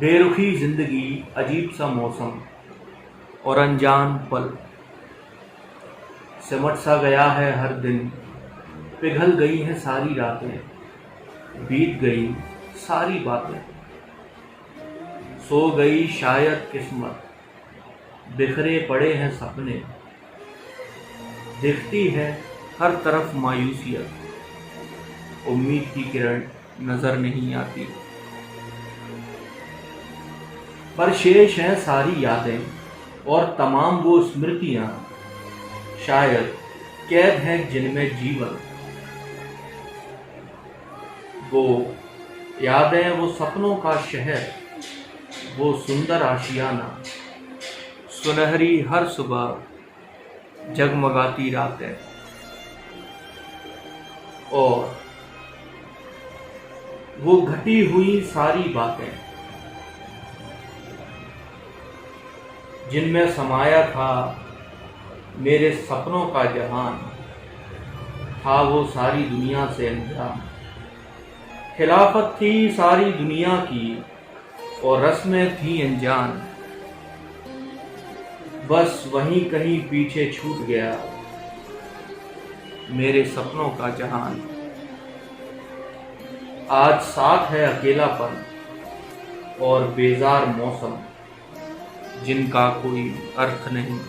बेरुखी जिंदगी, अजीब सा मौसम और अनजान पल। सिमट सा गया है हर दिन, पिघल गई हैं सारी रातें, बीत गई सारी बातें। सो गई शायद किस्मत, बिखरे पड़े हैं सपने। दिखती है हर तरफ मायूसियत, उम्मीद की किरण नजर नहीं आती। पर शेष हैं सारी यादें और तमाम वो स्मृतियां, शायद कैद हैं जिनमें जीवन। वो यादें, वो सपनों का शहर, वो सुंदर आशियाना, सुनहरी हर सुबह, जगमगाती रातें और वो घटी हुई सारी बातें जिनमें समाया था मेरे सपनों का जहान। था वो सारी दुनिया से अनजान, खिलाफत थी सारी दुनिया की और रस्में थी अनजान। बस वहीं कहीं पीछे छूट गया मेरे सपनों का जहान। आज साथ है अकेलापन और बेजार मौसम, जिनका कोई अर्थ नहीं।